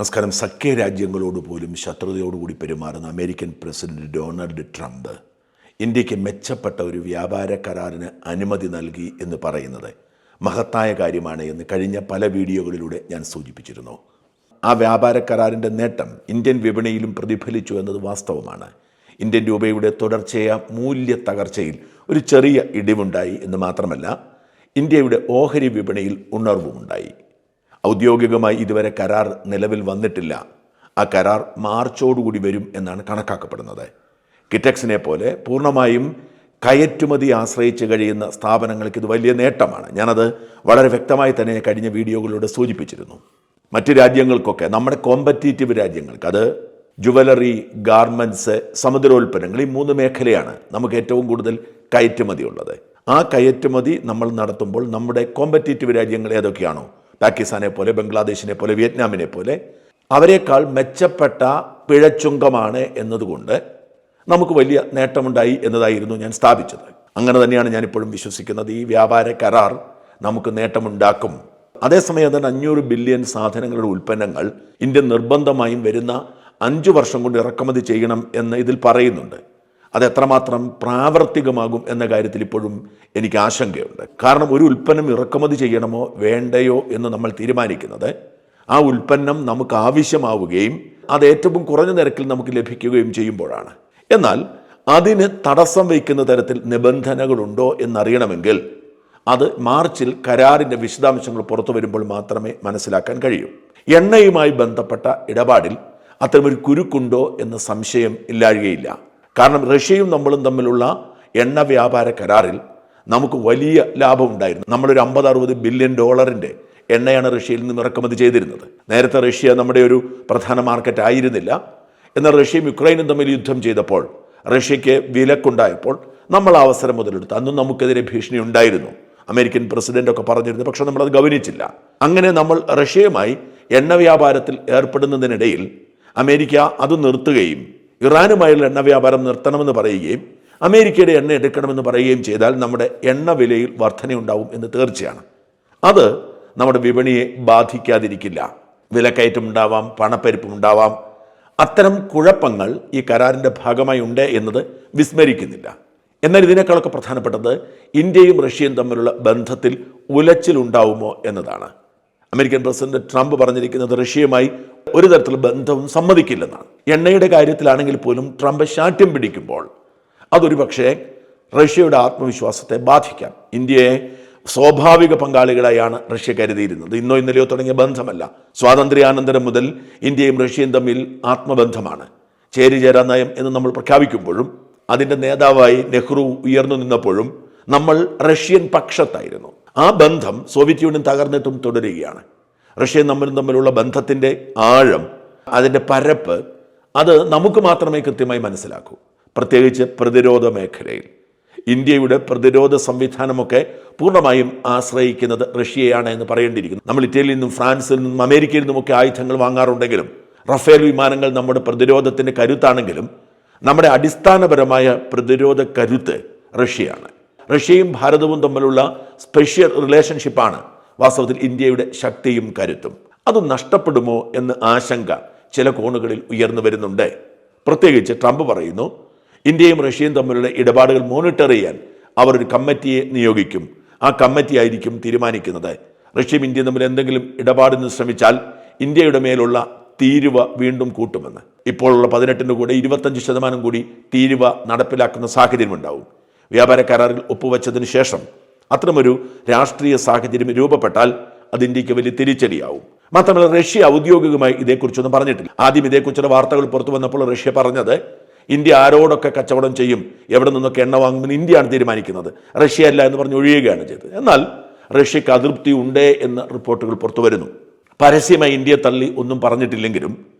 നമസ്കാരം. സഖ്യരാജ്യങ്ങളോട് പോലും ശത്രുതയോടുകൂടി പെരുമാറുന്ന അമേരിക്കൻ പ്രസിഡന്റ് ഡൊണാൾഡ് ട്രംപ് ഇന്ത്യക്ക് മെച്ചപ്പെട്ട ഒരു വ്യാപാര കരാറിന് അനുമതി നൽകി എന്ന് പറയുന്നത് മഹത്തായ കാര്യമാണ് എന്ന് കഴിഞ്ഞ പല വീഡിയോകളിലൂടെ ഞാൻ സൂചിപ്പിച്ചിരുന്നു. ആ വ്യാപാര കരാറിൻ്റെ നേട്ടം ഇന്ത്യൻ വിപണിയിലും പ്രതിഫലിച്ചു എന്നത് വാസ്തവമാണ്. ഇന്ത്യൻ രൂപയുടെ തുടർച്ചയായ മൂല്യ തകർച്ചയിൽ ഒരു ചെറിയ ഇടിവുണ്ടായി എന്ന് മാത്രമല്ല, ഇന്ത്യയുടെ ഓഹരി വിപണിയിൽ ഉണർവുമുണ്ടായി. ഔദ്യോഗികമായി ഇതുവരെ കരാർ നിലവിൽ വന്നിട്ടില്ല. ആ കരാർ മാർച്ചോടുകൂടി വരും എന്നാണ് കണക്കാക്കപ്പെടുന്നത്. കിറ്റക്സിനെ പോലെ പൂർണ്ണമായും കയറ്റുമതി ആശ്രയിച്ച് കഴിയുന്ന സ്ഥാപനങ്ങൾക്ക് ഇത് വലിയ നേട്ടമാണ്. ഞാനത് വളരെ വ്യക്തമായി തന്നെ കഴിഞ്ഞ വീഡിയോകളിലൂടെ സൂചിപ്പിച്ചിരുന്നു. മറ്റു രാജ്യങ്ങൾക്കൊക്കെ, നമ്മുടെ കോമ്പറ്റീറ്റീവ് രാജ്യങ്ങൾക്ക്, അത് ജുവലറി, ഗാർമെൻറ്റ്സ്, സമുദ്രോൽപ്പന്നങ്ങൾ, ഈ മൂന്ന് മേഖലയാണ് നമുക്ക് ഏറ്റവും കൂടുതൽ കയറ്റുമതി ഉള്ളത്. ആ കയറ്റുമതി നമ്മൾ നടത്തുമ്പോൾ നമ്മുടെ കോമ്പറ്റീറ്റീവ് രാജ്യങ്ങൾ ഏതൊക്കെയാണോ, പാകിസ്ഥാനെ പോലെ, ബംഗ്ലാദേശിനെ പോലെ, വിയറ്റ്നാമിനെ പോലെ, അവരെക്കാൾ മെച്ചപ്പെട്ട പിഴച്ചുങ്കമാണ് എന്നതുകൊണ്ട് നമുക്ക് വലിയ നേട്ടമുണ്ടായി എന്നതായിരുന്നു ഞാൻ സ്ഥാപിച്ചത്. അങ്ങനെ തന്നെയാണ് ഞാനിപ്പോഴും വിശ്വസിക്കുന്നത്. ഈ വ്യാപാര കരാർ നമുക്ക് നേട്ടമുണ്ടാക്കും. അതേസമയം തന്നെ 500 ബില്യൺ സാധനങ്ങളുടെ ഉൽപ്പന്നങ്ങൾ ഇന്ത്യ നിർബന്ധമായും വരുന്ന 5 വർഷം കൊണ്ട് ഇറക്കുമതി ചെയ്യണം എന്ന് ഇതിൽ പറയുന്നുണ്ട്. അത് എത്രമാത്രം പ്രാവർത്തികമാകും എന്ന കാര്യത്തിൽ ഇപ്പോഴും എനിക്ക് ആശങ്കയുണ്ട്. കാരണം ഒരു ഉൽപ്പന്നം ഇറക്കുമതി ചെയ്യണമോ വേണ്ടയോ എന്ന് നമ്മൾ തീരുമാനിക്കുന്നത് ആ ഉൽപ്പന്നം നമുക്ക് ആവശ്യമാവുകയും അത് ഏറ്റവും കുറഞ്ഞ നിരക്കിൽ നമുക്ക് ലഭിക്കുകയും ചെയ്യുമ്പോഴാണ്. എന്നാൽ അതിന് തടസ്സം വയ്ക്കുന്ന തരത്തിൽ നിബന്ധനകളുണ്ടോ എന്നറിയണമെങ്കിൽ അത് മാർച്ചിൽ കരാറിൻ്റെ വിശദാംശങ്ങൾ പുറത്തു വരുമ്പോൾ മാത്രമേ മനസ്സിലാക്കാൻ കഴിയൂ. എണ്ണയുമായി ബന്ധപ്പെട്ട ഇടപാടിൽ അത്തരമൊരു കുരുക്കുണ്ടോ എന്ന സംശയം ഇല്ലാഴുകയില്ല. കാരണം റഷ്യയും നമ്മളും തമ്മിലുള്ള എണ്ണ വ്യാപാര കരാറിൽ നമുക്ക് വലിയ ലാഭമുണ്ടായിരുന്നു. നമ്മളൊരു 50-60 ബില്യൺ ഡോളറിൻ്റെ എണ്ണയാണ് റഷ്യയിൽ നിന്ന് ഇറക്കുമതി ചെയ്തിരുന്നത്. നേരത്തെ റഷ്യ നമ്മുടെ ഒരു പ്രധാന മാർക്കറ്റ് ആയിരുന്നില്ല. എന്നാൽ റഷ്യയും യുക്രൈനും തമ്മിൽ യുദ്ധം ചെയ്തപ്പോൾ, റഷ്യയ്ക്ക് വിലക്കുണ്ടായപ്പോൾ നമ്മൾ ആ അവസരം മുതലെടുത്ത്. അന്നും നമുക്കെതിരെ ഭീഷണി ഉണ്ടായിരുന്നു. അമേരിക്കൻ പ്രസിഡൻ്റൊക്കെ പറഞ്ഞിരുന്നു, പക്ഷെ നമ്മളത് ഗവനിച്ചില്ല. അങ്ങനെ നമ്മൾ റഷ്യയുമായി എണ്ണ വ്യാപാരത്തിൽ ഏർപ്പെടുന്നതിനിടയിൽ അമേരിക്ക അത് നിർത്തുകയും ഇറാനുമായുള്ള എണ്ണ വ്യാപാരം നിർത്തണമെന്ന് പറയുകയും അമേരിക്കയുടെ എണ്ണ എടുക്കണമെന്ന് പറയുകയും ചെയ്താൽ നമ്മുടെ എണ്ണ വിലയിൽ വർധനയുണ്ടാവും എന്ന് തീർച്ചയാണ്. അത് നമ്മുടെ വിപണിയെ ബാധിക്കാതിരിക്കില്ല. വിലക്കയറ്റം ഉണ്ടാവാം, പണപ്പെരുപ്പം ഉണ്ടാവാം. അത്തരം കുഴപ്പങ്ങൾ ഈ കരാറിൻ്റെ ഭാഗമായി ഉണ്ട് എന്നത് വിസ്മരിക്കുന്നില്ല. എന്നാൽ ഇതിനേക്കാളൊക്കെ പ്രധാനപ്പെട്ടത് ഇന്ത്യയും റഷ്യയും തമ്മിലുള്ള ബന്ധത്തിൽ ഉലച്ചിലുണ്ടാവുമോ എന്നതാണ്. അമേരിക്കൻ പ്രസിഡന്റ് ട്രംപ് പറഞ്ഞിരിക്കുന്നത് റഷ്യയുമായി ഒരു തരത്തിലുള്ള ബന്ധവും സമ്മതിക്കില്ലെന്നാണ്. എണ്ണയുടെ കാര്യത്തിലാണെങ്കിൽ പോലും ട്രംപ് ശാഠ്യം പിടിക്കുമ്പോൾ അതൊരു പക്ഷേ റഷ്യയുടെ ആത്മവിശ്വാസത്തെ ബാധിക്കാം. ഇന്ത്യയെ സ്വാഭാവിക പങ്കാളികളായാണ് റഷ്യ കരുതിയിരുന്നത്. ഇന്നോ ഇന്നലെയോ തുടങ്ങിയ ബന്ധമല്ല. സ്വാതന്ത്ര്യാനന്തരം മുതൽ ഇന്ത്യയും റഷ്യയും തമ്മിൽ ആത്മബന്ധമാണ്. ചേരിചേരാ നയം എന്ന് നമ്മൾ പ്രഖ്യാപിക്കുമ്പോഴും അതിൻ്റെ നേതാവായി നെഹ്റു ഉയർന്നു നിന്നപ്പോഴും നമ്മൾ റഷ്യൻ പക്ഷത്തായിരുന്നു. ആ ബന്ധം സോവിയറ്റ് യൂണിയൻ തകർന്നിട്ടും തുടരുകയാണ്. റഷ്യയും തമ്മിലുള്ള ബന്ധത്തിൻ്റെ ആഴം, അതിൻ്റെ പരപ്പ്, അത് നമുക്ക് മാത്രമേ കൃത്യമായി മനസ്സിലാക്കൂ. പ്രത്യേകിച്ച് പ്രതിരോധ മേഖലയിൽ ഇന്ത്യയുടെ പ്രതിരോധ സംവിധാനമൊക്കെ പൂർണ്ണമായും ആശ്രയിക്കുന്നത് റഷ്യയാണ് എന്ന് പറയേണ്ടിയിരിക്കുന്നു. നമ്മൾ ഇറ്റലിയിൽ നിന്നും ഫ്രാൻസിൽ നിന്നും അമേരിക്കയിൽ നിന്നുമൊക്കെ ആയുധങ്ങൾ വാങ്ങാറുണ്ടെങ്കിലും, റഫേൽ വിമാനങ്ങൾ നമ്മുടെ പ്രതിരോധത്തിൻ്റെ കരുത്താണെങ്കിലും, നമ്മുടെ അടിസ്ഥാനപരമായ പ്രതിരോധ കരുത്ത് റഷ്യയാണ്. റഷ്യയും ഭാരതവും തമ്മിലുള്ള സ്പെഷ്യൽ റിലേഷൻഷിപ്പാണ് വാസ്തവത്തിൽ ഇന്ത്യയുടെ ശക്തിയും കരുത്തും. അത് നഷ്ടപ്പെടുമോ എന്ന ആശങ്ക ചില കോണുകളിൽ ഉയർന്നു വരുന്നുണ്ട്. പ്രത്യേകിച്ച് ട്രംപ് പറയുന്നു, ഇന്ത്യയും റഷ്യയും തമ്മിലുള്ള ഇടപാടുകൾ മോണിറ്റർ ചെയ്യാൻ അവർ ഒരു കമ്മിറ്റിയെ നിയോഗിക്കും. ആ കമ്മിറ്റി ആയിരിക്കും തീരുമാനിക്കുന്നത്. റഷ്യയും ഇന്ത്യയും തമ്മിൽ എന്തെങ്കിലും ഇടപാടിന് ശ്രമിച്ചാൽ ഇന്ത്യയുടെ മേലുള്ള തീരുവ വീണ്ടും കൂട്ടുമെന്ന്. ഇപ്പോഴുള്ള 18 കൂടെ 25% കൂടി തീരുവ നടപ്പിലാക്കുന്ന സാഹചര്യമുണ്ടാവും. വ്യാപാര കരാറിൽ ഒപ്പുവെച്ചതിന് ശേഷം അത്തരമൊരു രാഷ്ട്രീയ സാഹചര്യം രൂപപ്പെട്ടാൽ അത് ഇന്ത്യക്ക് വലിയ തിരിച്ചടിയാവും. മാത്രമല്ല, റഷ്യ ഔദ്യോഗികമായി ഇതേക്കുറിച്ചൊന്നും പറഞ്ഞിട്ടില്ല. ആദ്യം ഇതേക്കുറിച്ചുള്ള വാർത്തകൾ പുറത്തു വന്നപ്പോൾ റഷ്യ പറഞ്ഞത് ഇന്ത്യ ആരോടൊക്കെ കച്ചവടം ചെയ്യും, എവിടെ നിന്നൊക്കെ എണ്ണ വാങ്ങുമെന്ന് ഇന്ത്യയാണ് തീരുമാനിക്കുന്നത്, റഷ്യ അല്ല എന്ന് പറഞ്ഞ് ഒഴിയുകയാണ് ചെയ്തത്. എന്നാൽ റഷ്യക്ക് അതൃപ്തി ഉണ്ട് എന്ന റിപ്പോർട്ടുകൾ പുറത്തു വരുന്നു. പരസ്യമായി ഇന്ത്യയെ തള്ളി ഒന്നും പറഞ്ഞിട്ടില്ലെങ്കിലും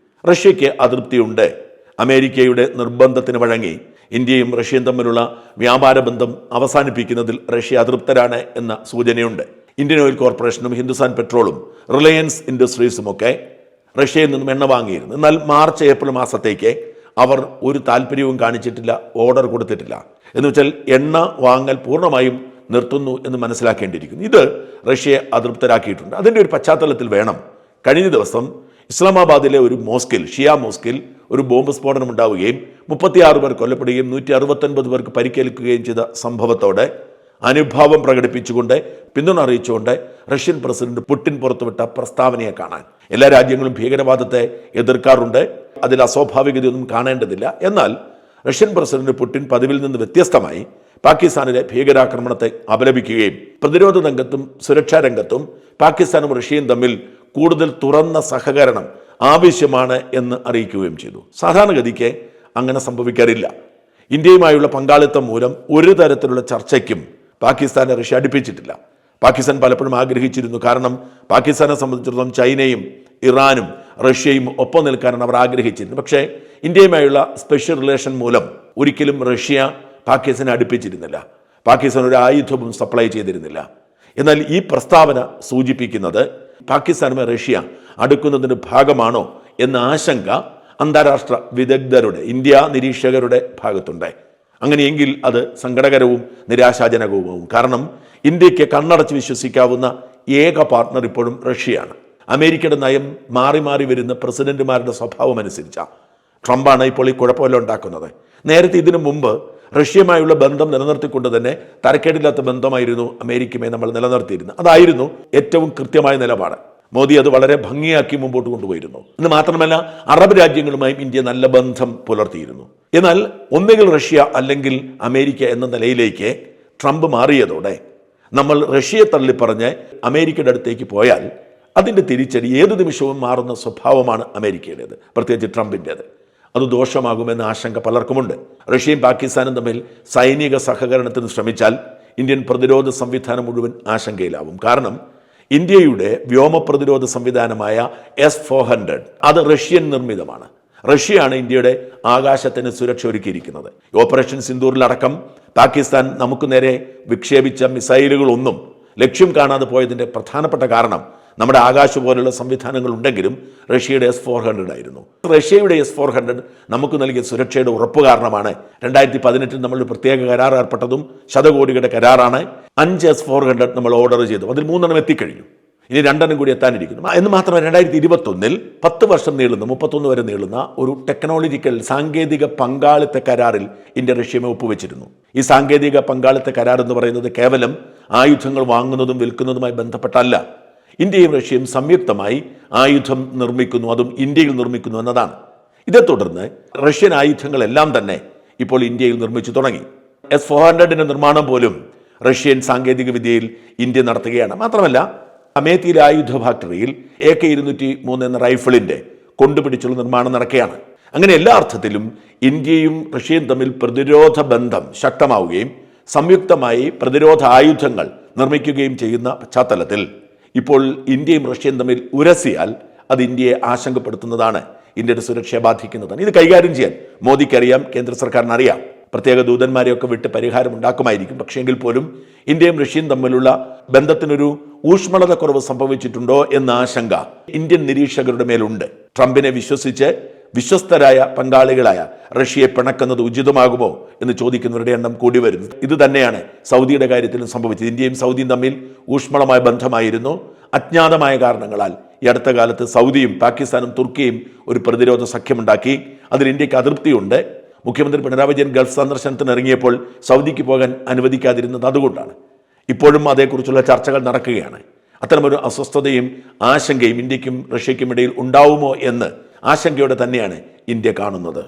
റഷ്യയ്ക്ക് അതൃപ്തിയുണ്ട്. അമേരിക്കയുടെ നിർബന്ധത്തിന് വഴങ്ങി ഇന്ത്യയും റഷ്യയും തമ്മിലുള്ള വ്യാപാര ബന്ധം അവസാനിപ്പിക്കുന്നതിൽ റഷ്യ അതൃപ്തരാണ് എന്ന സൂചനയുണ്ട്. ഇന്ത്യൻ ഓയിൽ കോർപ്പറേഷനും ഹിന്ദുസ്ഥാൻ പെട്രോളും റിലയൻസ് ഇൻഡസ്ട്രീസുമൊക്കെ റഷ്യയിൽ നിന്നും എണ്ണ വാങ്ങിയിരുന്നു. എന്നാൽ മാർച്ച് ഏപ്രിൽ മാസത്തേക്ക് അവർ ഒരു താല്പര്യവും കാണിച്ചിട്ടില്ല, ഓർഡർ കൊടുത്തിട്ടില്ല. എന്ന് വെച്ചാൽ എണ്ണ വാങ്ങൽ പൂർണ്ണമായും നിർത്തുന്നു എന്ന് മനസ്സിലാക്കേണ്ടിയിരിക്കുന്നു. ഇത് റഷ്യയെ അതൃപ്തരാക്കിയിട്ടുണ്ട്. അതിൻ്റെ ഒരു പശ്ചാത്തലത്തിൽ വേണം കഴിഞ്ഞ ദിവസം ഇസ്ലാമാബാദിലെ ഒരു മോസ്കിൽ, ഷിയ മോസ്കിൽ ഒരു ബോംബ് സ്ഫോടനം ഉണ്ടാവുകയും 36 പേർ കൊല്ലപ്പെടുകയും 169 പേർക്ക് പരിക്കേൽക്കുകയും ചെയ്ത സംഭവത്തോടെ അനുഭാവം പ്രകടിപ്പിച്ചുകൊണ്ട്, പിന്തുണ അറിയിച്ചുകൊണ്ട് റഷ്യൻ പ്രസിഡന്റ് പുടിൻ പുറത്തുവിട്ട പ്രസ്താവനയെ കാണാൻ. എല്ലാ രാജ്യങ്ങളും ഭീകരവാദത്തെ എതിർക്കാറുണ്ട്, അതിൽ അസ്വാഭാവികതയൊന്നും കാണേണ്ടതില്ല. എന്നാൽ റഷ്യൻ പ്രസിഡന്റ് പുടിൻ പതിവിൽ നിന്ന് വ്യത്യസ്തമായി പാകിസ്ഥാനിലെ ഭീകരാക്രമണത്തെ അപലപിക്കുകയും പ്രതിരോധ രംഗത്തും സുരക്ഷാ രംഗത്തും പാകിസ്ഥാനും റഷ്യയും തമ്മിൽ കൂടുതൽ തുറന്ന സഹകരണം ആവശ്യമാണ് എന്ന് അറിയിക്കുകയും ചെയ്തു. സാധാരണഗതിക്ക് അങ്ങനെ സംഭവിക്കാറില്ല. ഇന്ത്യയുമായുള്ള പങ്കാളിത്തം മൂലം ഒരു തരത്തിലുള്ള ചർച്ചയ്ക്കും പാകിസ്ഥാനെ റഷ്യ അടുപ്പിച്ചിട്ടില്ല. പാകിസ്ഥാൻ പലപ്പോഴും ആഗ്രഹിച്ചിരുന്നു. കാരണം പാകിസ്ഥാനെ സംബന്ധിച്ചിടത്തോളം ചൈനയും ഇറാനും റഷ്യയും ഒപ്പം നിൽക്കാനാണ് അവർ ആഗ്രഹിച്ചിരുന്നത്. പക്ഷേ ഇന്ത്യയുമായുള്ള സ്പെഷ്യൽ റിലേഷൻ മൂലം ഒരിക്കലും റഷ്യ പാകിസ്ഥാനെ അടുപ്പിച്ചിരുന്നില്ല. പാകിസ്ഥാൻ ഒരു ആയുധവും സപ്ലൈ ചെയ്തിരുന്നില്ല. എന്നാൽ ഈ പ്രസ്താവന സൂചിപ്പിക്കുന്നത് പാകിസ്ഥാനുമായി റഷ്യ അടുക്കുന്നതിന് ഭാഗമാണോ എന്ന ആശങ്ക അന്താരാഷ്ട്ര വിദഗ്ധരുടെ, ഇന്ത്യ നിരീക്ഷകരുടെ ഭാഗത്തുണ്ട്. അങ്ങനെയെങ്കിൽ അത് സങ്കടകരവും നിരാശാജനകവുമാവും. കാരണം ഇന്ത്യക്ക് കണ്ണടച്ച് വിശ്വസിക്കാവുന്ന ഏക പാർട്ട്ണർ ഇപ്പോഴും റഷ്യയാണ്. അമേരിക്കയുടെ നയം മാറി മാറി വരുന്ന പ്രസിഡന്റുമാരുടെ സ്വഭാവം അനുസരിച്ചാണ്. ട്രംപാണ് ഇപ്പോൾ ഈ കുഴപ്പമെല്ലാം ഉണ്ടാക്കുന്നത്. നേരത്തെ ഇതിനു മുമ്പ് റഷ്യയുമായുള്ള ബന്ധം നിലനിർത്തിക്കൊണ്ട് തന്നെ തരക്കേടില്ലാത്ത ബന്ധമായിരുന്നു അമേരിക്കയുമായി നമ്മൾ നിലനിർത്തിയിരുന്നത്. അതായിരുന്നു ഏറ്റവും കൃത്യമായ നിലപാട്. മോദി അത് വളരെ ഭംഗിയാക്കി മുമ്പോട്ട് കൊണ്ടുപോയിരുന്നു. എന്ന് മാത്രമല്ല, അറബ് രാജ്യങ്ങളുമായും ഇന്ത്യ നല്ല ബന്ധം പുലർത്തിയിരുന്നു. എന്നാൽ ഒന്നുകിൽ റഷ്യ അല്ലെങ്കിൽ അമേരിക്ക എന്ന നിലയിലേക്ക് ട്രംപ് മാറിയതോടെ നമ്മൾ റഷ്യയെ തള്ളിപ്പറഞ്ഞ് അമേരിക്കയുടെ അടുത്തേക്ക് പോയാൽ അതിൻ്റെ തിരിച്ചടി ഏതു നിമിഷവും മാറുന്ന സ്വഭാവമാണ് അമേരിക്കയുടേത്, പ്രത്യേകിച്ച് ട്രംപിൻ്റേത്. അത് ദോഷമാകുമെന്ന ആശങ്ക പലർക്കുമുണ്ട്. റഷ്യയും പാകിസ്ഥാനും തമ്മിൽ സൈനിക സഹകരണത്തിന് ശ്രമിച്ചാൽ ഇന്ത്യൻ പ്രതിരോധ സംവിധാനം മുഴുവൻ ആശങ്കയിലാവും. കാരണം ഇന്ത്യയുടെ വ്യോമ പ്രതിരോധ സംവിധാനമായ S-400 അത് റഷ്യൻ നിർമ്മിതമാണ്. റഷ്യയാണ് ഇന്ത്യയുടെ ആകാശത്തിന് സുരക്ഷ ഒരുക്കിയിരിക്കുന്നത്. ഓപ്പറേഷൻ സിന്ദൂറിലടക്കം പാകിസ്ഥാൻ നമുക്ക് നേരെ വിക്ഷേപിച്ച മിസൈലുകളൊന്നും ലക്ഷ്യം കാണാതെ പോയതിൻ്റെ പ്രധാനപ്പെട്ട കാരണം നമ്മുടെ ആകാശ പോലുള്ള സംവിധാനങ്ങൾ ഉണ്ടെങ്കിലും റഷ്യയുടെ S-400 ആയിരുന്നു. റഷ്യയുടെ S-400 നമുക്ക് നൽകിയ സുരക്ഷയുടെ ഉറപ്പ് കാരണമാണ് 2018 നമ്മൾ പ്രത്യേക കരാർ ഏർപ്പെട്ടതും ശതകോടികളുടെ കരാറാണ്. 5 S-400 നമ്മൾ ഓർഡർ ചെയ്തു. അതിൽ 3 എത്തിക്കഴിഞ്ഞു. ഇനി 2 കൂടി എത്താനിരിക്കുന്നു. എന്ന് മാത്രമല്ല 2021 10 വർഷം നീളുന്ന 31 വരെ നീളുന്ന ഒരു ടെക്നോളജിക്കൽ സാങ്കേതിക പങ്കാളിത്ത കരാറിൽ ഇന്ത്യ റഷ്യയുമായി ഒപ്പുവെച്ചിരുന്നു. ഈ സാങ്കേതിക പങ്കാളിത്ത കരാർ എന്ന് പറയുന്നത് കേവലം ആയുധങ്ങൾ വാങ്ങുന്നതും വിൽക്കുന്നതുമായി ബന്ധപ്പെട്ടല്ല. ഇന്ത്യയും റഷ്യയും സംയുക്തമായി ആയുധം നിർമ്മിക്കുന്നു, അതും ഇന്ത്യയിൽ നിർമ്മിക്കുന്നു എന്നതാണ്. ഇതേ തുടർന്ന് റഷ്യൻ ആയുധങ്ങളെല്ലാം തന്നെ ഇപ്പോൾ ഇന്ത്യയിൽ നിർമ്മിച്ചു തുടങ്ങി. S-400 നിർമ്മാണം പോലും റഷ്യൻ സാങ്കേതിക വിദ്യയിൽ ഇന്ത്യ നടത്തുകയാണ്. മാത്രമല്ല, അമേത്തിയിലെ ആയുധ ഫാക്ടറിയിൽ AK-203 എന്ന റൈഫിളിൻ്റെ കൊണ്ടുപിടിച്ചുള്ള നിർമ്മാണം നടക്കുകയാണ്. അങ്ങനെ എല്ലാ അർത്ഥത്തിലും ഇന്ത്യയും റഷ്യയും തമ്മിൽ പ്രതിരോധ ബന്ധം ശക്തമാവുകയും സംയുക്തമായി പ്രതിരോധ ആയുധങ്ങൾ നിർമ്മിക്കുകയും ചെയ്യുന്ന പശ്ചാത്തലത്തിൽ ഇപ്പോൾ ഇന്ത്യയും റഷ്യയും തമ്മിൽ ഉരസിയാൽ അത് ഇന്ത്യയെ ആശങ്കപ്പെടുത്തുന്നതാണ്, ഇന്ത്യയുടെ സുരക്ഷയെ ബാധിക്കുന്നതാണ്. ഇത് കൈകാര്യം ചെയ്യാൻ മോദിക്കറിയാം, കേന്ദ്ര സർക്കാരിന് അറിയാം. പ്രത്യേക ദൂതന്മാരെയൊക്കെ വിട്ട് പരിഹാരം ഉണ്ടാക്കുമായിരിക്കും. പക്ഷേങ്കിൽ പോലും ഇന്ത്യയും റഷ്യയും തമ്മിലുള്ള ബന്ധത്തിനൊരു ഊഷ്മളത കുറവ് സംഭവിച്ചിട്ടുണ്ടോ എന്ന ആശങ്ക ഇന്ത്യൻ നിരീക്ഷകരുടെ മേലുണ്ട്. ട്രംപിനെ വിശ്വസിച്ച് വിശ്വസ്തരായ പങ്കാളികളായ റഷ്യയെ പിണക്കുന്നത് ഉചിതമാകുമോ എന്ന് ചോദിക്കുന്നവരുടെ എണ്ണം കൂടി വരുന്നു. ഇത് തന്നെയാണ് സൗദിയുടെ കാര്യത്തിലും സംഭവിച്ചത്. ഇന്ത്യയും സൗദിയും തമ്മിൽ ഊഷ്മളമായ ബന്ധമായിരുന്നു. അജ്ഞാതമായ കാരണങ്ങളാൽ ഈ അടുത്ത കാലത്ത് സൗദിയും പാകിസ്ഥാനും തുർക്കിയും ഒരു പ്രതിരോധ സഖ്യമുണ്ടാക്കി. അതിൽ ഇന്ത്യക്ക് അതൃപ്തിയുണ്ട്. മുഖ്യമന്ത്രി പിണറായി വിജയൻ ഗൾഫ് സന്ദർശനത്തിന് ഇറങ്ങിയപ്പോൾ സൗദിക്ക് പോകാൻ അനുവദിക്കാതിരുന്നത് അതുകൊണ്ടാണ്. ഇപ്പോഴും അതേക്കുറിച്ചുള്ള ചർച്ചകൾ നടക്കുകയാണ്. അത്തരമൊരു അസ്വസ്ഥതയും ആശങ്കയും ഇന്ത്യക്കും റഷ്യയ്ക്കും ഇടയിൽ ഉണ്ടാവുമോ എന്ന് ആശങ്കയോടെ തന്നെയാണ് ഇന്ത്യ കാണുന്നത്.